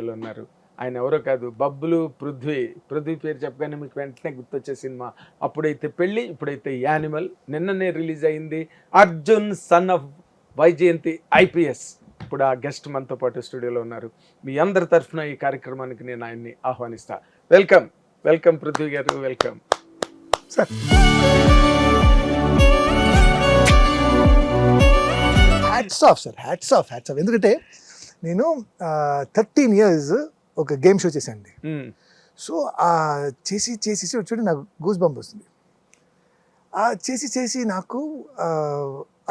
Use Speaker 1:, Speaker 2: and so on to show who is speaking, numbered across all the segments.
Speaker 1: ఉన్నారు. ఆయన ఎవరో కాదు, బబ్లు పృథ్వీ. పృథ్వీ పేరు చెప్పగానే మీకు వెంటనే గుర్తొచ్చే సినిమా అప్పుడైతే పెళ్ళి, ఇప్పుడైతే యానిమల్. నిన్ననే రిలీజ్ అయింది. Arjun son of Vyjayanthi IPS ఇప్పుడు ఆ గెస్ట్ మనతో పాటు స్టూడియోలో ఉన్నారు. మీ అందరి తరఫున ఈ కార్యక్రమానికి నేను ఆయన్ని ఆహ్వానిస్తా. వెల్కమ్ వెల్కమ్ పృథ్వీ గారు, welcome
Speaker 2: sir. Hats off sir, hats off. ఎందుకంటే నేను 13 years ఒక గేమ్ షో చేశానండి. సో చేసి చూడండి నాకు గూస్ బంప్ వస్తుంది. చేసి నాకు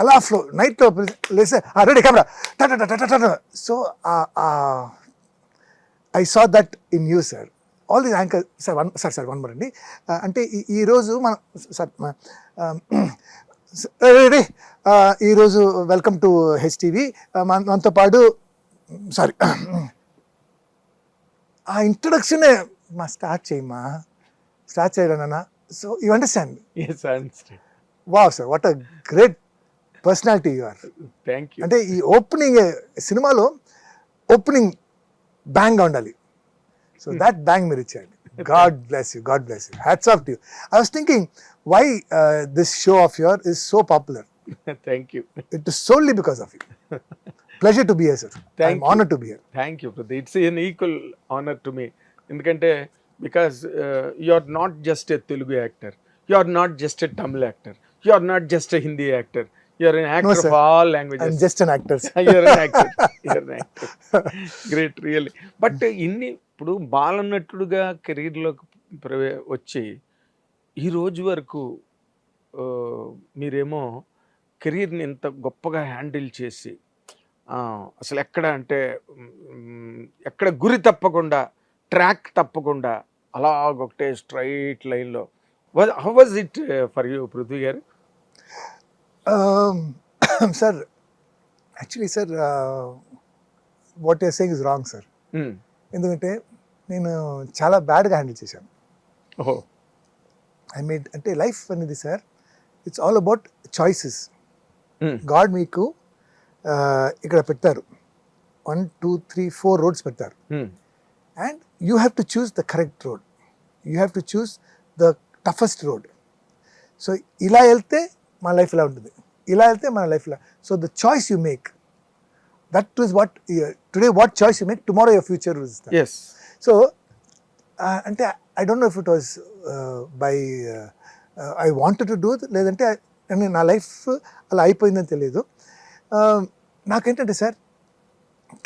Speaker 2: అలా ఫ్లో నైట్లో లేసే ready camera so I saw that in you sir. All the anchor sir one more అండి. అంటే ఈరోజు మన సార్ రెడీ ఈరోజు వెల్కమ్ టు హెచ్టీవీ. మనతో పాటు సారీ ఆ ఇంట్రొడక్షనే స్టార్ట్ చేయలేనా. So you understand. Wow sir, what a great personality you are.
Speaker 1: Thank you.
Speaker 2: అంటే ఈ ఓపెనింగ్ సినిమాలో ఓపెనింగ్ బ్యాంగ్గా ఉండాలి. సో దట్ బ్యాంగ్ మీరు ఇచ్చారండి. God bless you, god bless you. Hats off to you. I was thinking why this show of your is so popular.
Speaker 1: Thank you.
Speaker 2: It is so only because of you. Pleasure to be here, sir. I'm honored to be here.
Speaker 1: Thank you, Pradhi. It's an equal honor to me. Endukante because you are not just a Telugu actor. You are not just a Tamil actor. You are not just a Hindi actor. You are an actor of all languages.
Speaker 2: I'm just an actor.
Speaker 1: You are an actor. You are an actor. Great, really. But ఇన్ని ఇప్పుడు బాలనటుడుగా కెరీర్లోకి వచ్చి ఈ రోజు వరకు మీరేమో కెరీర్ని ఎంత గొప్పగా హ్యాండిల్ చేసి అసలు ఎక్కడ గురి తప్పకుండా, ట్రాక్ తప్పకుండా అలాగొకటే స్ట్రైట్ లైన్లో. How was it for you Prithvi గారు?
Speaker 2: Sir actually sir what your saying is wrong sir. ఎందుకంటే నేను చాలా బ్యాడ్గా హ్యాండిల్ చేశాను.
Speaker 1: ఓహో.
Speaker 2: అంటే లైఫ్ అనేది sir it's all about choices. God మీకు ఇక్కడ పెట్టారు 1 2 3 4 రోడ్స్ పెట్టారు. And you have to choose the correct road. You have to choose the toughest road. So ఇలా వెళ్తే మన లైఫ్ ఇలా ఉంటుంది, ఇలా వెళ్తే మన లైఫ్ ఇలా. So the choice you make, that is what today what choice you make, tomorrow your future is that.
Speaker 1: Yes.
Speaker 2: So అంటే I don't know if it was by I wanted to do, లేదంటే నా life అలా అయిపోయిందని తెలియదు. నాకేంటంటే sir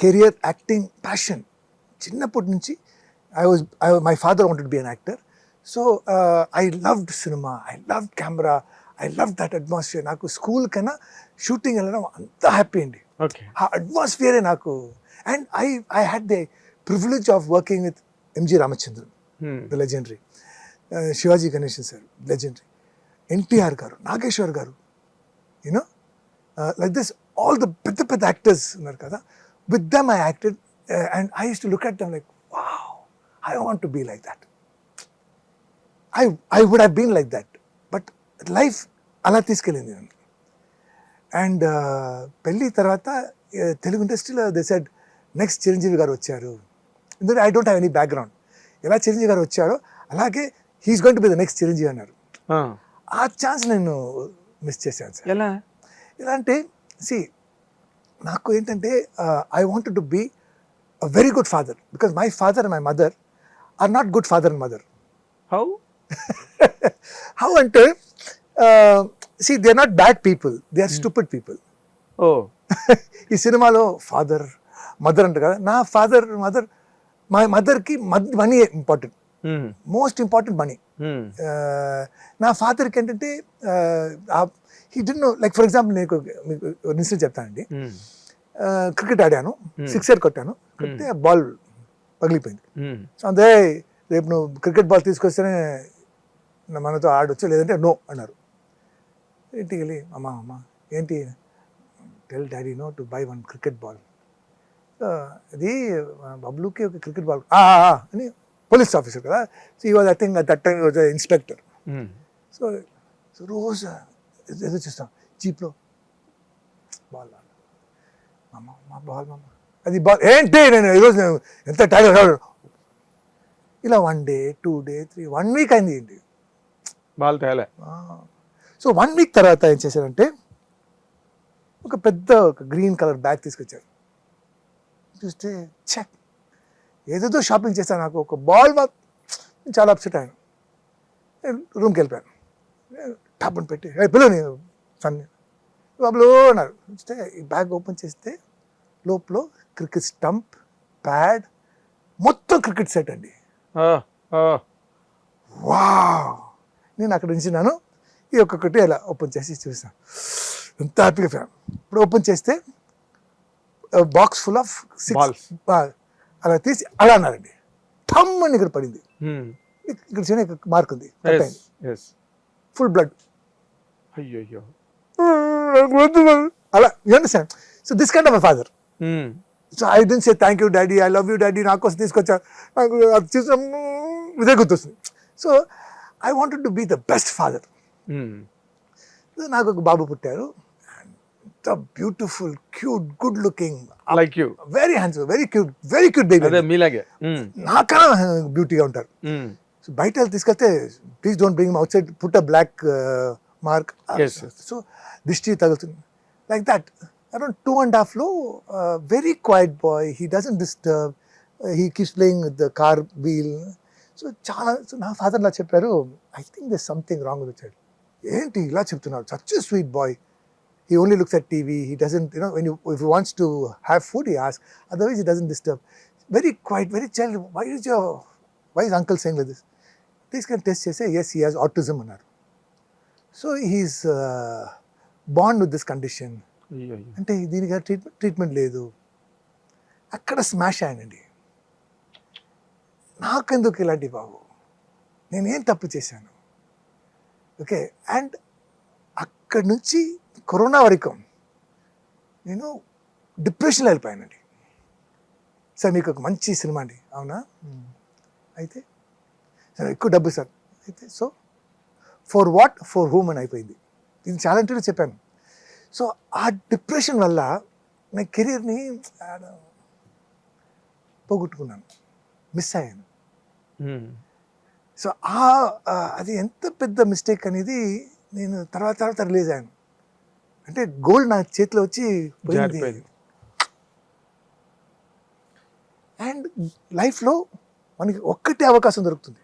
Speaker 2: career, acting, passion చిన్నప్పటి నుంచి my father wanted be an actor. So I loved cinema, I loved camera, I love that atmosphere. నాకు school కన్నా షూటింగ్ వెళ్ళడం అంత హ్యాపీ అండి. ఆ అట్మాస్ఫియరే నాకు. And I had the privilege of working with MG Ramachandran, the legendary, Shivaji Ganesan sir, legendary, NTR గారు, నాగేశ్వర్ గారు, you know like this, all the పెద్ద actors ఉన్నారు కదా, with them I acted, and I used to look at them like, wow, I want to be like that. I would have been like that, but life అలా తీసుకెళ్ళింది నన్ను. And పెళ్ళి తర్వాత తెలుగు ఇండస్ట్రీలో they said next Chiranjeevi గారు వచ్చారు. ఎందుకంటే I don't have any background. ఎలా చిరంజీవి గారు వచ్చారో అలాగే he's going to be the next Chiranjeevi అన్నారు. ఆ ఛాన్స్ నేను మిస్ చేశాను సార్. ఎలా అంటే నాకు ఏంటంటే I wanted to be a very good father, because my father and my mother are not good father and mother. How అంటే they are not bad people, they are stupid people. ఈ సినిమాలో father mother అంట కదా, నా father mother, మా మదర్కి money important, most important money. నా ఫాదర్కి ఏంటంటే he didn't know, like for example మీకు ఇన్సిడెంట్ చెప్తానండి. క్రికెట్ ఆడాను, సిక్సర్ కొట్టాను, కొట్టే బాల్ పగిలిపోయింది. సో అదే రేపు నువ్వు క్రికెట్ బాల్ తీసుకొస్తేనే మనతో ఆడొచ్చు, లేదంటే నో అన్నారు. ఇంటికి వెళ్ళి అమ్మ ఏంటి, tell daddy no to buy 1 cricket ball. అది బబ్లుకి ఒక క్రికెట్ బాల్ అని పోలీస్ ఆఫీసర్ కదా. సో ఈ was I think that time was inspector. So రోజు ఏదో చూస్తాం జీప్లో, బాల్ మా బాల్ అది ఏంటి నేను ఈరోజు నేను ఎంత టైర్ ఇలా 1 day 2 day 3 1 week అయింది ఏంటి
Speaker 1: బాల్ తేలే.
Speaker 2: సో 1 week తర్వాత ఏం చేశారంటే ఒక పెద్ద గ్రీన్ కలర్ బ్యాగ్ తీసుకొచ్చారు. చూస్తే చెక్ ఏదేదో షాపింగ్ చేశాను, నాకు ఒక బాల్ చాలా అప్సెట్ అయ్యాను. నేను రూమ్కి వెళ్ళిపోయాను. టాప్ని పెట్టి పిల్లని సన్ని బాబులో అన్నారు. చూస్తే ఈ బ్యాగ్ ఓపెన్ చేస్తే లోపల క్రికెట్ స్టంప్, ప్యాడ్, మొత్తం క్రికెట్ సెట్ అండి. వావ్! నేను అక్కడ ఉంచినాను. ఈ ఒక్కొక్కటి అలా ఓపెన్ చేసి చూసాను. ఎంత హ్యాపీగా ఫ్యాన్. ఇప్పుడు ఓపెన్ చేస్తే బాక్స్ ఫుల్ ఆఫ్ 6 అలా తీసి అలా అన్నారండి. థమ్ అని ఇక్కడ పడింది. ఇక్కడ చిన్న మార్క్ ఉంది, ఫుల్ బ్లడ్.
Speaker 1: అయ్యో.
Speaker 2: అలా you understand. So this kind of a father. So I don't say thank you daddy, I love you daddy, నా కోసం తీసుకొచ్చా, నాకు అది చూసిన ఇదే గుర్తొస్తుంది. So I wanted to be the best father. నాకు ఒక బాబు పుట్టారు. Beautiful, cute, good looking,
Speaker 1: like you,
Speaker 2: very handsome, very cute baby.
Speaker 1: అదే మీలాగే
Speaker 2: నాకన్నా బ్యూటీగా ఉంటారు. సో బయట తీసుకెళ్తే please don't bring outside, put a black mark. So దిష్టి తగులుతుంది. లైక్ దట్ అరౌండ్ 2.5 లో very quiet boy, he doesn't disturb, he keeps playing with the car wheel. So చాలా, నా ఫాదర్ ఇలా చెప్పారు, I think this something wrong with child. ఏంటి ఇలా చెప్తున్నాడు, such a sweet boy. He only looks at TV. He doesn't, if he wants to have food, he asks. Otherwise, he doesn't disturb. Very quiet, very chill. Why is uncle saying like this? This can test say, yes, he has autism. So he's born with this condition. అంటే దీనికి treatment లేదు. అక్కడ smash అయ్యానండి. నాకెందుకు ఇలాంటి బాబు, నేనేం తప్పు చేశాను? ఓకే, అండ్ అక్కడి నుంచి కరోనా వరకు నేను డిప్రెషన్లో వెళ్ళిపోయానండి. సార్ మీకు ఒక మంచి సినిమా అండి, అవునా? అయితే సార్ ఎక్కువ డబ్బు సార్, అయితే so for what, for whom అని అయిపోయింది. ఇది చాలా ఇంటర్వ్యూ చెప్పాను. సో ఆ డిప్రెషన్ వల్ల నా కెరీర్ని పోగొట్టుకున్నాను, మిస్ అయ్యాను. సో అది ఎంత పెద్ద మిస్టేక్ అనేది నేను తర్వాత రిలీజ్ అయ్యాను. అంటే గోల్డ్ నా చేతిలో వచ్చి పోయింది. అండ్ లైఫ్లో మనకి ఒక్కటే అవకాశం దొరుకుతుంది.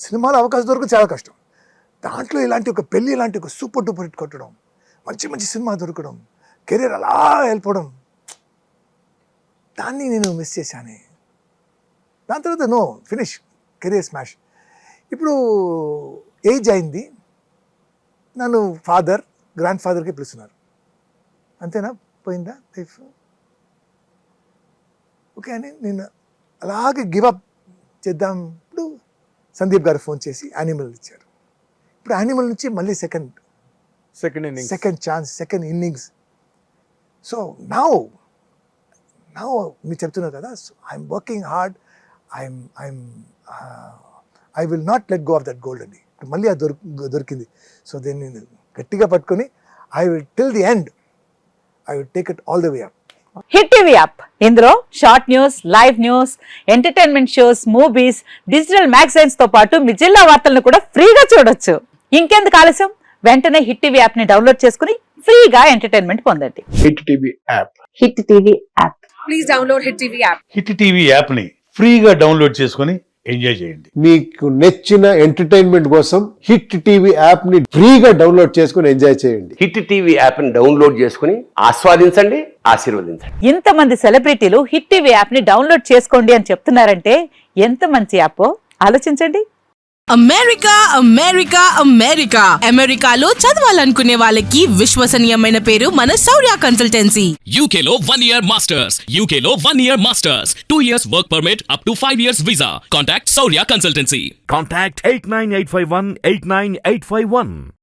Speaker 2: సినిమాలో అవకాశం దొరకదు చాలా కష్టం. దాంట్లో ఇలాంటి ఒక పెళ్ళి, ఇలాంటి ఒక సూపర్ డూపర్ హిట్ కొట్టడం, మంచి సినిమా దొరకడం, కెరీర్ అలా వెళ్ళిపోవడం, దాన్ని నేను మిస్ చేశాను. దాని తర్వాత నో ఫినిష్, కెరీర్ స్మాష్. ఇప్పుడు ఏజ్ అయింది, నన్ను ఫాదర్, గ్రాండ్ ఫాదర్కి పిలుస్తున్నారు. అంతేనా, పోయిందా లైఫ్? ఓకే అని నేను అలాగే గివప్ చేద్దాం. ఇప్పుడు సందీప్ గారు ఫోన్ చేసి యానిమల్ ఇచ్చారు. ఇప్పుడు యానిమల్ నుంచి మళ్ళీ second chance, second innings. So now మీరు చెప్తున్నారు కదా, I'm working hard, I will not let go off that gold అండి. మళ్ళీ అది దొరికింది. సో దీన్ని నేను గట్టిగా పట్టుకొని I will till the end, I will take it all the way up.
Speaker 3: Hit TV app, ఇందులో short news, live news, entertainment shows, movies, digital magazines తో పాటు మీ జిల్లా వార్తలను కూడా ఫ్రీగా చూడొచ్చు. ఇంకెందుకు ఆలస్యం, వెంటనే హిట్ టీవీ యాప్ ని డౌన్లోడ్ చేసుకుని ఫ్రీగా ఎంటర్టైన్మెంట్ పొందండి.
Speaker 4: Hit TV app,
Speaker 3: hit TV app,
Speaker 5: please download hit TV app.
Speaker 4: Hit TV app ని ఫ్రీగా డౌన్లోడ్ చేసుకొని ఎంజాయ్ చేయండి.
Speaker 6: మీకు నచ్చిన ఎంటర్టైన్మెంట్ కోసం హిట్ టీవీ యాప్ ని ఫ్రీగా డౌన్లోడ్ చేసుకుని ఎంజాయ్ చేయండి.
Speaker 7: హిట్ టీవీ యాప్ ని డౌన్లోడ్ చేసుకుని ఆస్వాదించండి, ఆశీర్వదించండి.
Speaker 3: ఇంతమంది సెలబ్రిటీలు హిట్ టీవీ యాప్ ని డౌన్లోడ్ చేసుకోండి అని చెప్తున్నారంటే ఎంత మంచి యాప్ ఆలోచించండి.
Speaker 5: అమెరికాలో చదవాలనుకునే వాళ్ళకి విశ్వసనీయమైన పేరు మన శౌర్య కన్సల్టెన్సీ.
Speaker 8: UK లో 1 year masters, UK లో 1 year masters, 2 years work permit up to 5 years visa. Contact Saurya Consultancy.
Speaker 9: Contact 89851 89851.